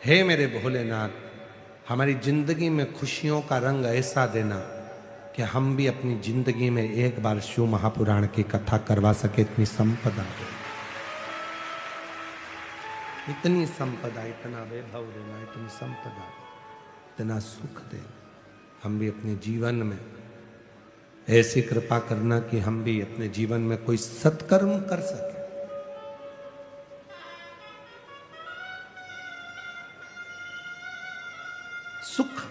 हे मेरे भोलेनाथ, हमारी जिंदगी में खुशियों का रंग ऐसा देना कि हम भी अपनी जिंदगी में एक बार शिव महापुराण की कथा करवा सके, इतनी संपदा दे, इतनी संपदा, इतना वैभव देना, इतनी संपदा, इतना सुख देना। हम भी अपने जीवन में ऐसी कृपा करना कि हम भी अपने जीवन में कोई सत्कर्म कर सके। सुख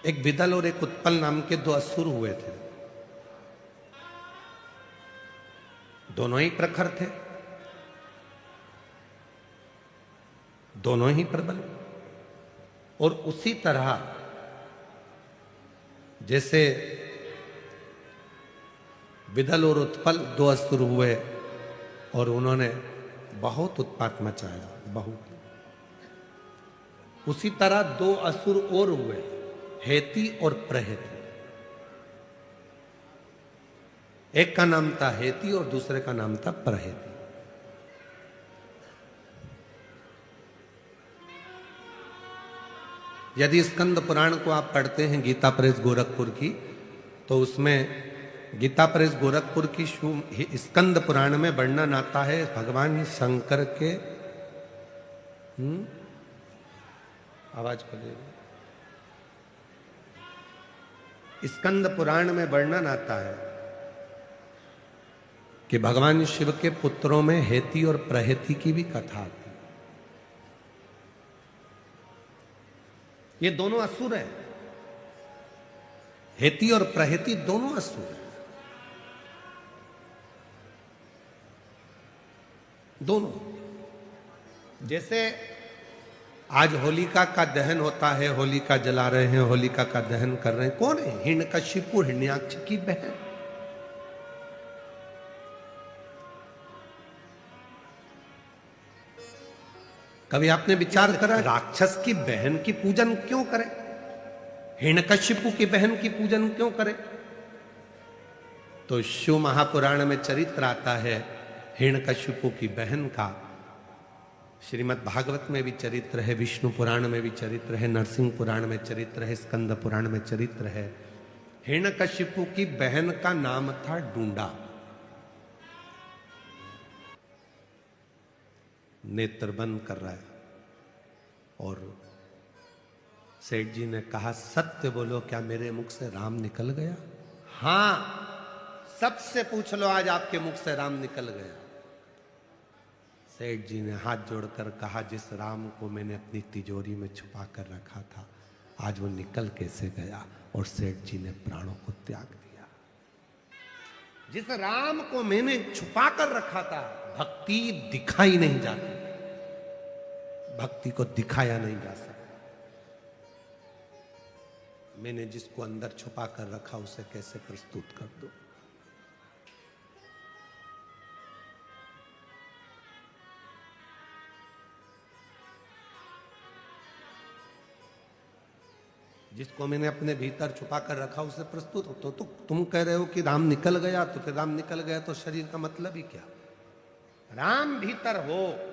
एक विदल और एक उत्पल नाम के दो असुर हुए थे। दोनों ही प्रखर थे, दोनों ही प्रबल। और उसी तरह जैसे विदल और उत्पल दो असुर हुए और उन्होंने बहुत उत्पात मचाया, बहुत, उसी तरह दो असुर और हुए, हेती और प्रहेती। एक का नाम था हेती और दूसरे का नाम था प्रहेती। यदि स्कंद पुराण को आप पढ़ते हैं गीता प्रेस गोरखपुर की, तो उसमें गीता प्रेस गोरखपुर की स्कंद पुराण में वर्णन आता है भगवान शंकर के आवाज करिएगा। स्कंद पुराण में वर्णन आता है कि भगवान शिव के पुत्रों में हेती और प्रहेती की भी कथा आती है। ये दोनों असुर हैं, हेती और प्रहेती दोनों असुर हैं, दोनों। जैसे आज होलिका का दहन होता है, होलिका जला रहे हैं, होलिका का दहन कर रहे हैं, कौन है? हिरण्यकशिपु, हिरण्याक्ष की बहन। कभी आपने विचार करा राक्षस की बहन की पूजन क्यों करें? हिरण्यकशिपु की बहन की पूजन क्यों करें? तो शिव महापुराण में चरित्र आता है हिरण्यकशिपु की बहन का। श्रीमद् भागवत में भी चरित्र है, विष्णु पुराण में भी चरित्र है, नरसिंह पुराण में चरित्र है, स्कंद पुराण में चरित्र है। हिरण्यकशिपु की बहन का नाम था डूंडा। नेत्र बंद कर रहा है और सेठ जी ने कहा, सत्य बोलो, क्या मेरे मुख से राम निकल गया? हां, सबसे पूछ लो, आज आपके मुख से राम निकल गया। सेठ जी ने हाथ जोड़कर कहा, जिस राम को मैंने अपनी तिजोरी में छुपा कर रखा था, आज वो निकल कैसे गया? और सेठ जी ने प्राणों को त्याग दिया। जिस राम को मैंने छुपा कर रखा था, भक्ति दिखाई नहीं जाती, भक्ति को दिखाया नहीं जा सकता। मैंने जिसको अंदर छुपा कर रखा, उसे कैसे प्रस्तुत कर दूं? जिसको मैंने अपने भीतर छुपा कर रखा, उसे प्रस्तुत हो। तो तुम कह रहे हो कि राम निकल गया, तो फिर राम निकल गया तो शरीर का मतलब ही क्या? राम भीतर हो।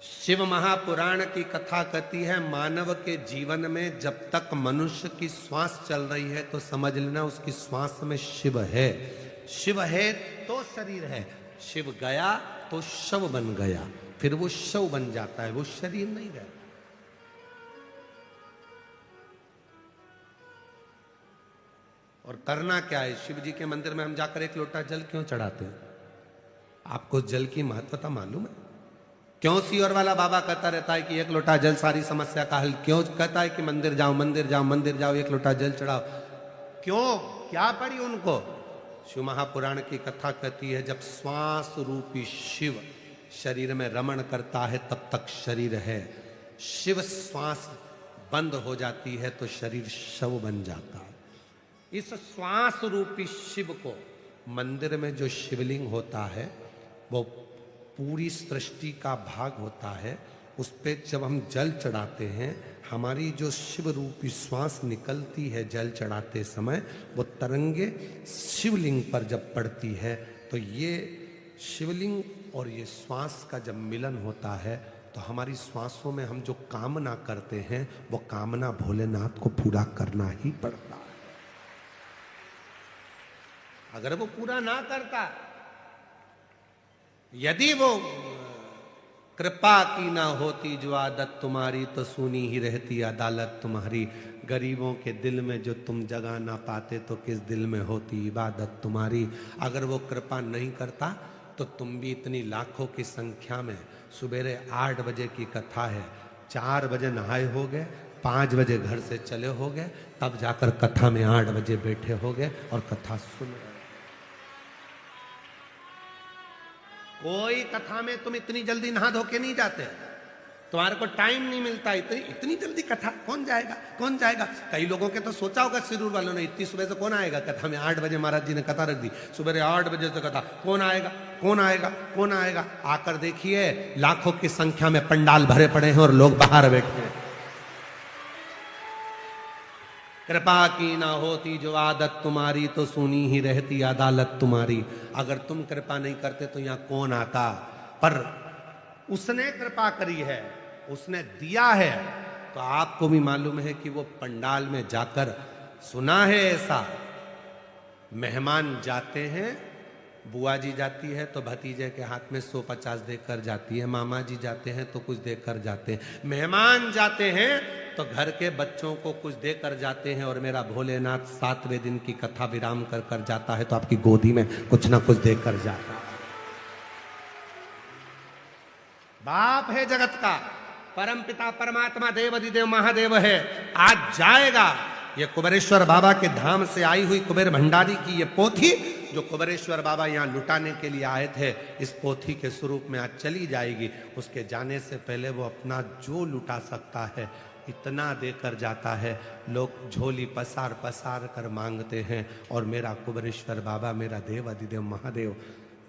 शिव महापुराण की कथा कहती है, मानव के जीवन में जब तक मनुष्य की श्वास चल रही है तो समझ लेना उसकी श्वास में शिव है। शिव है तो शरीर है, शिव गया तो शव बन गया, फिर वो शव बन जाता है, वो शरीर नहीं रहता। और करना क्या है? शिव जी के मंदिर में हम जाकर एक लोटा जल क्यों चढ़ाते हैं? आपको जल की महत्वता मालूम है? क्यों सीवर वाला बाबा कहता रहता है कि एक लोटा जल सारी समस्या का हल? क्यों कहता है कि मंदिर जाओ, मंदिर जाओ, मंदिर जाओ, एक लोटा जल चढ़ाओ? क्यों? क्या पड़ी उनको? शिव महापुराण की कथा कहती है, जब श्वास रूपी शिव शरीर में रमण करता है तब तक शरीर है। शिव श्वास बंद हो जाती है तो शरीर शव बन जाता है। इस श्वास रूपी शिव को मंदिर में जो शिवलिंग होता है, वो पूरी सृष्टि का भाग होता है। उस पे जब हम जल चढ़ाते हैं, हमारी जो शिव रूपी श्वास निकलती है जल चढ़ाते समय, वो तरंगे शिवलिंग पर जब पड़ती है, तो ये शिवलिंग और ये श्वास का जब मिलन होता है, तो हमारी श्वासों में हम जो कामना करते हैं, वो कामना भोलेनाथ को पूरा करना ही पड़ता है। अगर वो पूरा ना करता, यदि वो कृपा की ना होती जो आदत तुम्हारी, तो सुनी ही रहती अदालत तुम्हारी। गरीबों के दिल में जो तुम जगा ना पाते, तो किस दिल में होती इबादत तुम्हारी। अगर वो कृपा नहीं करता, तो तुम भी इतनी लाखों की संख्या में, सुबेरे 8 बजे की कथा है, 4 बजे नहाए हो गए, 5 बजे घर से चले हो गए, तब जाकर कथा में 8 बजे बैठे हो गए और कथा सुन रहे। कोई कथा में तुम इतनी जल्दी नहा धो के नहीं जाते, तुम्हारे को टाइम नहीं मिलता। इतनी जल्दी कथा कौन जाएगा, कौन जाएगा। कई लोगों के तो सोचा होगा शिरूर वालों ने, इतनी सुबह से कौन आएगा कथा में। 8 बजे महाराज जी ने कथा रख दी, सुबह 8 बजे से कथा, कौन आएगा, कौन आएगा, कौन आएगा। आकर देखिए लाखों की संख्या में पंडाल भरे पड़े हैं और लोग बाहर बैठे हैं। कृपा की ना होती जो आदत तुम्हारी, तो सुनी ही रहती अदालत तुम्हारी। अगर तुम कृपा नहीं करते तो यहां कौन आता। पर उसने कृपा करी है, उसने दिया है, तो आपको भी मालूम है कि वो पंडाल में जाकर, सुना है ऐसा, मेहमान जाते हैं, बुआ जी जाती है तो भतीजे के हाथ में 150 देकर जाती है, मामा जी जाते हैं तो कुछ देकर जाते हैं, मेहमान जाते हैं तो घर के बच्चों को कुछ देकर जाते हैं। और मेरा भोलेनाथ 7वें दिन की कथा विराम कर कर जाता है तो आपकी गोदी में कुछ ना कुछ देकर जाता है। बाप है जगत का, परम पिता परमात्मा देवाधिदेव महादेव है। आज जाएगा ये कुबेरेश्वर बाबा के धाम से आई हुई कुबेर भंडारी की ये पोथी, जो कुबेरेश्वर बाबा यहाँ लुटाने के लिए आए थे, इस पोथी के स्वरूप में आज चली जाएगी। उसके जाने से पहले वो अपना जो लुटा सकता है इतना देकर जाता है। लोग झोली पसार पसार कर मांगते हैं, और मेरा कुबेरेश्वर बाबा, मेरा देवाधिदेव महादेव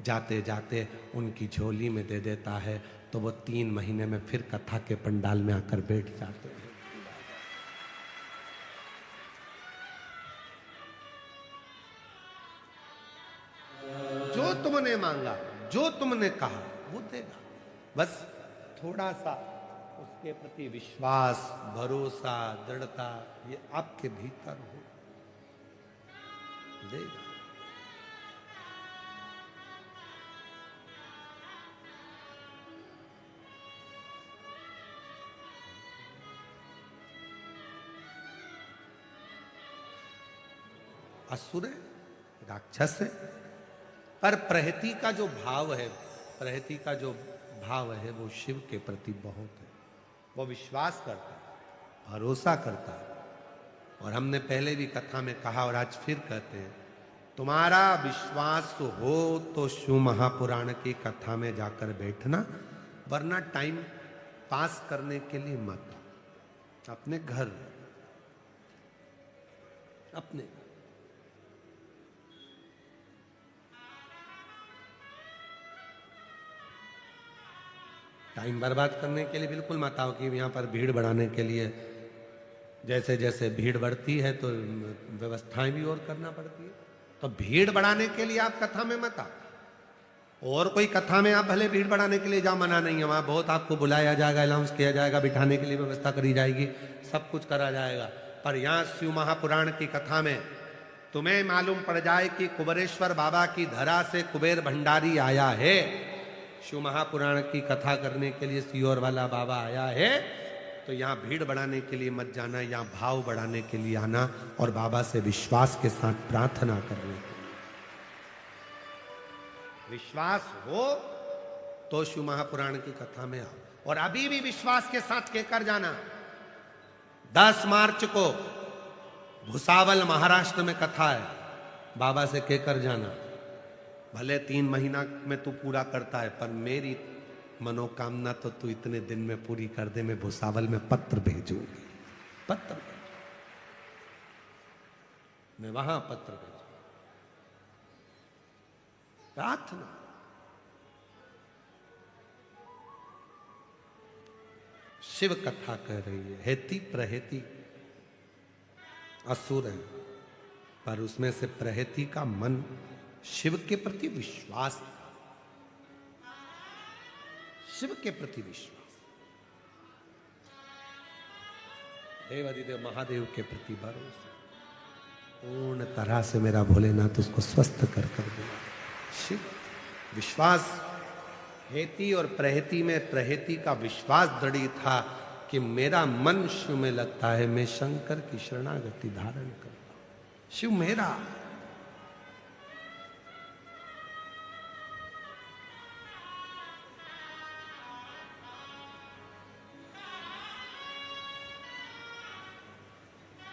जाते जाते उनकी झोली में दे देता है। तो वो 3 महीने में फिर कथा के पंडाल में आकर बैठ जाते हैं। जो तुमने मांगा, जो तुमने कहा, वो देगा। बस थोड़ा सा उसके प्रति विश्वास, भरोसा, दृढ़ता ये आपके भीतर हो, देगा। असुर है, राक्षस है, पर प्रहति का जो भाव है, प्रहति का जो भाव है वो शिव के प्रति बहुत है। वो विश्वास करता है, भरोसा करता है। और हमने पहले भी कथा में कहा और आज फिर कहते हैं, तुम्हारा विश्वास हो तो शिव महापुराण की कथा में जाकर बैठना, वरना टाइम पास करने के लिए मत। अपने घर, अपने टाइम बर्बाद करने के लिए बिल्कुल मत आओ कि यहाँ पर भीड़ बढ़ाने के लिए। जैसे जैसे भीड़ बढ़ती है तो व्यवस्थाएं भी और करना पड़ती है। तो भीड़ बढ़ाने के लिए आप कथा में मत आओ। और कोई कथा में आप भले भीड़ बढ़ाने के लिए जाओ, मना नहीं है। वहां बहुत आपको बुलाया जाएगा, अनाउंस किया जाएगा, बिठाने के लिए व्यवस्था करी जाएगी, सब कुछ करा जाएगा। पर यहाँ शिव महापुराण की कथा में तुम्हें मालूम पड़ जाए कि कुबेरेश्वर बाबा की धरा से कुबेर भंडारी आया है, शिव महापुराण की कथा करने के लिए सीहोर वाला बाबा आया है, तो यहाँ भीड़ बढ़ाने के लिए मत जाना, यहाँ भाव बढ़ाने के लिए आना और बाबा से विश्वास के साथ प्रार्थना करने के लिए। विश्वास हो तो शिव महापुराण की कथा में आओ। और अभी भी विश्वास के साथ कहकर जाना, 10 मार्च को भुसावल महाराष्ट्र में कथा है, बाबा से कहकर जाना। भले 3 महीना में तू पूरा करता है, पर मेरी मनोकामना तो तू इतने दिन में पूरी कर दे। मैं भुसावल में पत्र भेजूंगी, पत्र भेजूंगी, मैं वहां पत्र भेजूंगी। प्रार्थना, शिव कथा कह रही है। हेती प्रहेती असुर है, पर उसमें से प्रहेती का मन शिव के प्रति विश्वास, शिव के प्रति विश्वास, देवाधिदेव महादेव के प्रति भरोसा, पूर्ण तरह से मेरा भोलेनाथ उसको स्वस्थ कर देगा। शिव विश्वास, हेती और प्रहेती में प्रहेती का विश्वास दृढ़ था कि मेरा मन शिव में लगता है, मैं शंकर की शरणागति धारण करता हूं, शिव मेरा।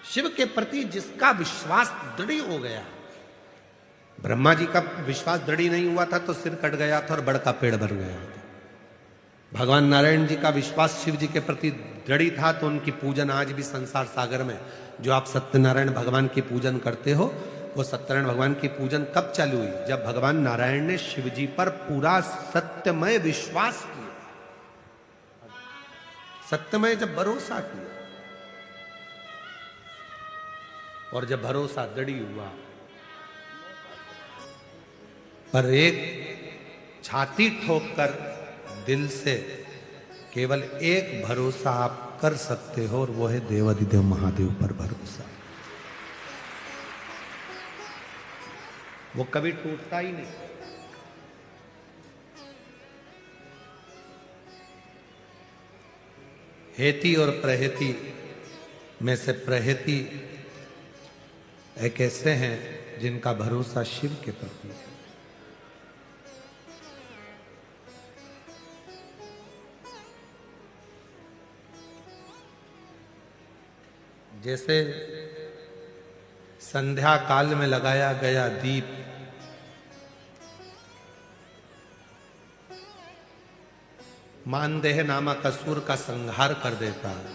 शिव के प्रति जिसका विश्वास दृढ़ हो गया, ब्रह्मा जी का विश्वास दृढ़ नहीं हुआ था तो सिर कट गया था और बड़ का पेड़ बन गया था। भगवान नारायण जी का विश्वास शिव जी के प्रति दृढ़ था तो उनकी पूजन आज भी संसार सागर में, जो आप सत्यनारायण भगवान की पूजन करते हो, वो सत्यनारायण भगवान की पूजन कब चालू हुई? जब भगवान नारायण ने शिव जी पर पूरा सत्यमय विश्वास किया, सत्यमय जब भरोसा किया, और जब भरोसा दृढ़ हुआ, पर एक छाती ठोककर दिल से केवल एक भरोसा आप कर सकते हो, और वो है देवाधिदेव महादेव पर भरोसा। वो कभी टूटता ही नहीं। हेती और प्रहेती में से प्रहेती एक ऐसे हैं जिनका भरोसा शिव के प्रति है। जैसे संध्या काल में लगाया गया दीप मानदेह नामक असुर का संहार कर देता है,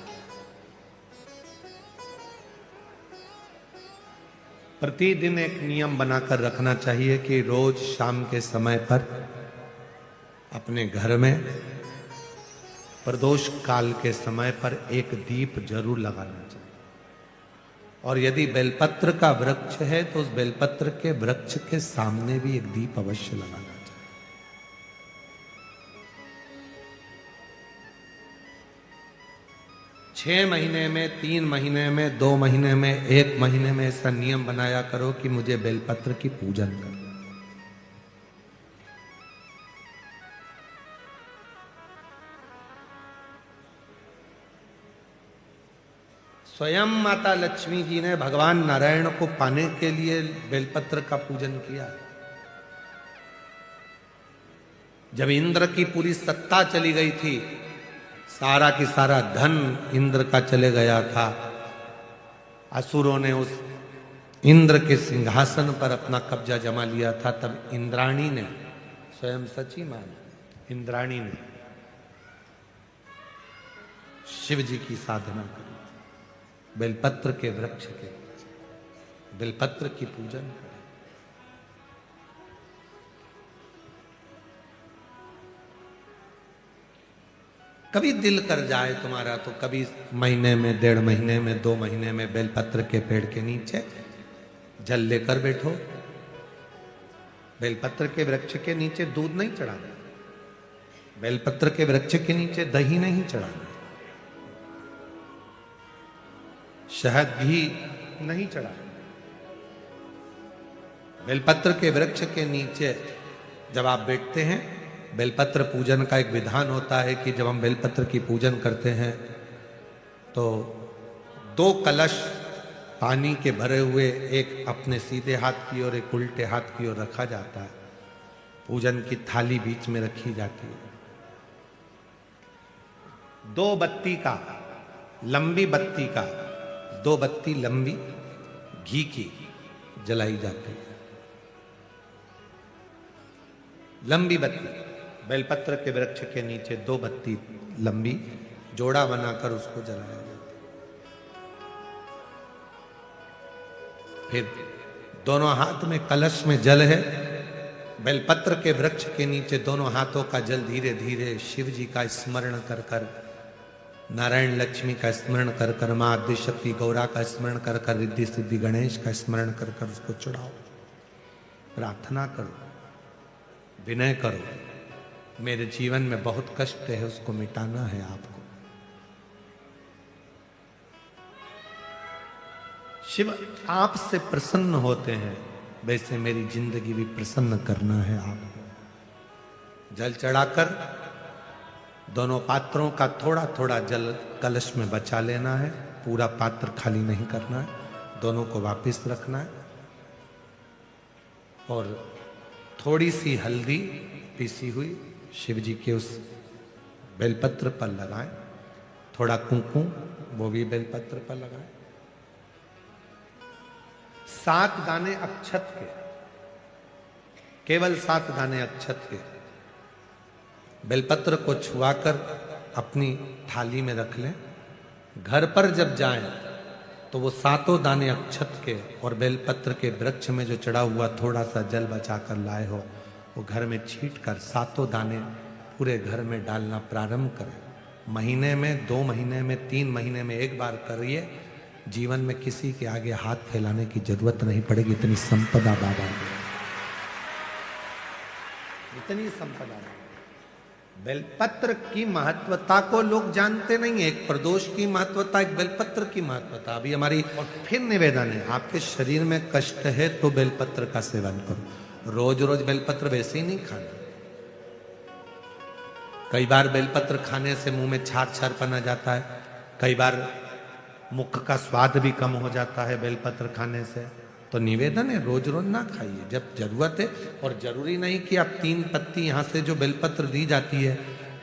प्रतिदिन एक नियम बनाकर रखना चाहिए कि रोज शाम के समय पर अपने घर में प्रदोष काल के समय पर एक दीप जरूर लगाना चाहिए। और यदि बेलपत्र का वृक्ष है तो उस बेलपत्र के वृक्ष के सामने भी एक दीप अवश्य लगाना चाहिए। 6 महीने में, 3 महीने में, 2 महीने में, 1 महीने में ऐसा नियम बनाया करो कि मुझे बेलपत्र की पूजन करना। स्वयं माता लक्ष्मी जी ने भगवान नारायण को पाने के लिए बेलपत्र का पूजन किया। जब इंद्र की पूरी सत्ता चली गई थी, सारा की सारा धन इंद्र का चले गया था, असुरों ने उस इंद्र के सिंहासन पर अपना कब्जा जमा लिया था, तब इंद्राणी ने, स्वयं सची माना इंद्राणी ने शिव जी की साधना करी, बेलपत्र के वृक्ष के, बेलपत्र की पूजन करें। कभी दिल कर जाए तुम्हारा तो कभी महीने में, 1.5 महीने में, 2 महीने में बेलपत्र के पेड़ के नीचे जल लेकर बैठो। बेलपत्र के वृक्ष के नीचे दूध नहीं चढ़ाना, बेलपत्र के वृक्ष के नीचे दही नहीं चढ़ाना, शहद भी नहीं चढ़ाना। बेलपत्र के वृक्ष के नीचे जब आप बैठते हैं, बेलपत्र पूजन का एक विधान होता है कि जब हम बेलपत्र की पूजन करते हैं तो 2 कलश पानी के भरे हुए, एक अपने सीधे हाथ की ओर, एक उल्टे हाथ की ओर रखा जाता है। पूजन की थाली बीच में रखी जाती है। 2 बत्ती का, लंबी बत्ती का, 2 बत्ती लंबी घी की जलाई जाती है। लंबी बत्ती, बेलपत्र के वृक्ष के नीचे 2 बत्ती लंबी जोड़ा बनाकर उसको जलाया जाता है। फिर दोनों हाथ में कलश में जल है, बेलपत्र के वृक्ष के नीचे दोनों हाथों का जल धीरे धीरे शिव जी का स्मरण कर कर नारायण लक्ष्मी का स्मरण कर कर, मां आदि शक्ति गौरा का स्मरण कर कर, रिद्धि सिद्धि गणेश का स्मरण कर कर उसको चढ़ाओ, प्रार्थना करो, विनय करो। मेरे जीवन में बहुत कष्ट है, उसको मिटाना है आपको। शिव आपसे प्रसन्न होते हैं, वैसे मेरी जिंदगी भी प्रसन्न करना है आपको। जल चढ़ाकर दोनों पात्रों का थोड़ा थोड़ा जल कलश में बचा लेना है, पूरा पात्र खाली नहीं करना है, दोनों को वापस रखना है। और थोड़ी सी हल्दी पीसी हुई शिव जी के उस बेलपत्र पर लगाएं, थोड़ा कुंकुम वो भी बेलपत्र पर लगाएं। 7 दाने अक्षत के, केवल 7 दाने अक्षत के बेलपत्र को छुआकर अपनी थाली में रख लें। घर पर जब जाएं तो वो 7 दाने अक्षत के और बेलपत्र के वृक्ष में जो चढ़ा हुआ थोड़ा सा जल बचाकर लाए हो, वो घर में छींट कर 7 दाने पूरे घर में डालना प्रारंभ करें। महीने में, 2 महीने में, 3 महीने में एक बार करिए। जीवन में किसी के आगे हाथ फैलाने की जरूरत नहीं पड़ेगी। इतनी संपदा बाबा की, इतनी संपदा। बेलपत्र की महत्वता को लोग जानते नहीं है। एक प्रदोष की महत्वता, एक बेलपत्र की महत्वता। अभी हमारी और फिर निवेदन है, आपके शरीर में कष्ट है तो बेलपत्र का सेवन करो। रोज रोज बेलपत्र वैसे ही नहीं खाना। कई बार बेलपत्र खाने से मुंह में छार छार पन आ जाता है, कई बार मुख का स्वाद भी कम हो जाता है बेलपत्र खाने से। तो निवेदन है रोज रोज ना खाइए, जब जरूरत है। और जरूरी नहीं कि आप 3 पत्ती यहाँ से जो बेलपत्र दी जाती है,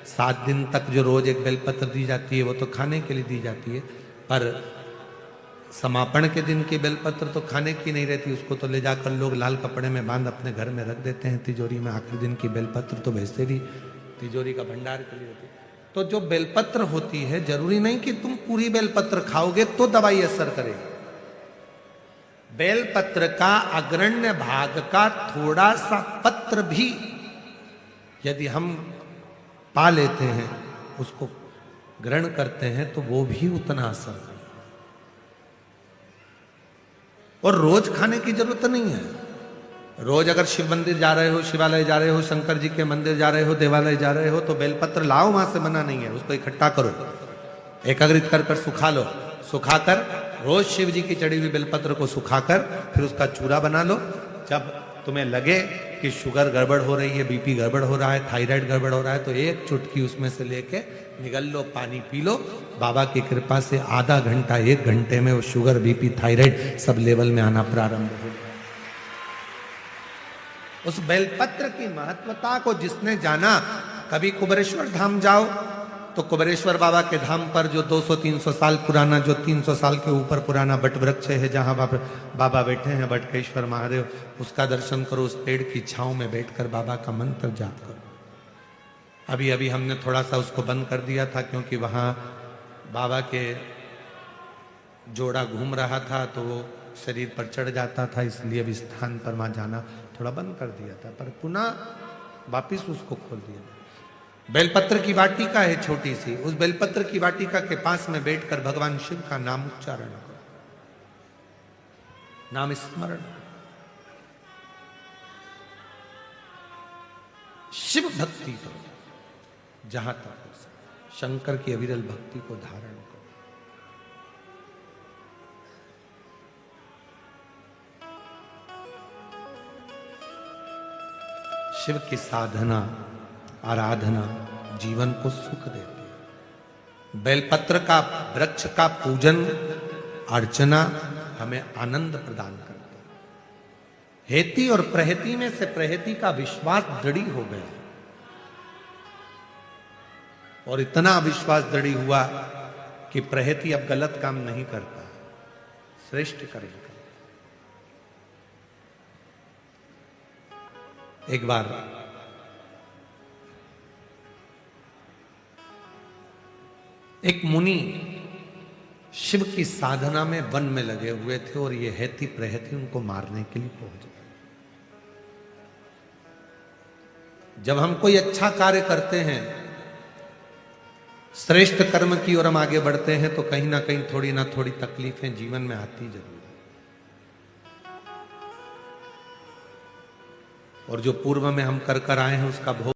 7 दिन तक जो रोज एक बेलपत्र दी जाती है, वो तो खाने के लिए दी जाती है। पर समापन के दिन की बेलपत्र तो खाने की नहीं रहती, उसको तो ले जाकर लोग लाल कपड़े में बांध अपने घर में रख देते हैं तिजोरी में। आखिरी दिन की बेलपत्र तो वैसे भी तिजोरी का भंडार के लिए होती है। तो जो बेलपत्र होती है, जरूरी नहीं कि तुम पूरी बेलपत्र खाओगे तो दवाई असर करेगी। बेलपत्र का अग्रण्य भाग का थोड़ा सा पत्र भी यदि हम पा लेते हैं, उसको ग्रहण करते हैं, तो वो भी उतना असर करता है। और रोज खाने की जरूरत नहीं है। रोज अगर शिव मंदिर जा रहे हो, शिवालय जा रहे हो, शंकर जी के मंदिर जा रहे हो, देवालय जा रहे हो, तो बेलपत्र लाओ, वहां से मना नहीं है। उसको इकट्ठा करो, एकाग्रित कर कर सुखा लो। सुखाकर रोज शिव जी की चढ़ी हुई बेलपत्र को सुखाकर फिर उसका चूरा बना लो। जब तुम्हें लगे कि शुगर गड़बड़ हो रही है, बीपी गड़बड़ हो रहा है, थायराइड गड़बड़ हो रहा है, तो एक चुटकी उसमें से लेके निगल लो, पानी पी लो। बाबा की कृपा से आधा घंटा, 1 घंटे में वो sugar, BP, thyroid sub level में आना प्रारंभ हो। उस बेलपत्र की महत्वता को जिसने जाना, कभी कुबेरेश्वर धाम जाओ तो कुबेरेश्वर बाबा के धाम पर जो 200-300 साल पुराना, जो 300 साल के ऊपर पुराना बट वृक्ष है, जहां बाबा बैठे हैं, बटकेश्वर महादेव, उसका दर्शन करो। उस पेड़ की छांव में बैठकर बाबा का मंत्र जाप करो। अभी अभी हमने थोड़ा सा उसको बंद कर दिया था, क्योंकि वहां बाबा के जोड़ा घूम रहा था तो वो शरीर पर चढ़ जाता था, इसलिए अब स्थान पर वहां जाना थोड़ा बंद कर दिया था, पर पुनः वापिस उसको खोल दिया। बेलपत्र की वाटिका है छोटी सी, उस बेलपत्र की वाटिका के पास में बैठकर भगवान शिव का नाम उच्चारण करो, नाम स्मरण। शिव भक्ति करो जहां तक हो सके, शंकर की अविरल भक्ति को धारण करो। शिव की साधना, आराधना जीवन को सुख देती है। बेलपत्र का वृक्ष का पूजन अर्चना हमें आनंद प्रदान करती है। हेती और प्रहेती में से प्रहेती का विश्वास दृढ़ हो गया, और इतना विश्वास दृढ़ हुआ कि प्रहेती अब गलत काम नहीं करता, श्रेष्ठ करेगा। एक बार एक मुनि शिव की साधना में वन में लगे हुए थे, और ये हेती प्रहेती उनको मारने के लिए पहुंच गए। जब हम कोई अच्छा कार्य करते हैं, श्रेष्ठ कर्म की ओर हम आगे बढ़ते हैं तो कहीं ना कहीं थोड़ी ना थोड़ी तकलीफें जीवन में आती जरूर है। और जो पूर्व में हम कर कर आए हैं उसका भोग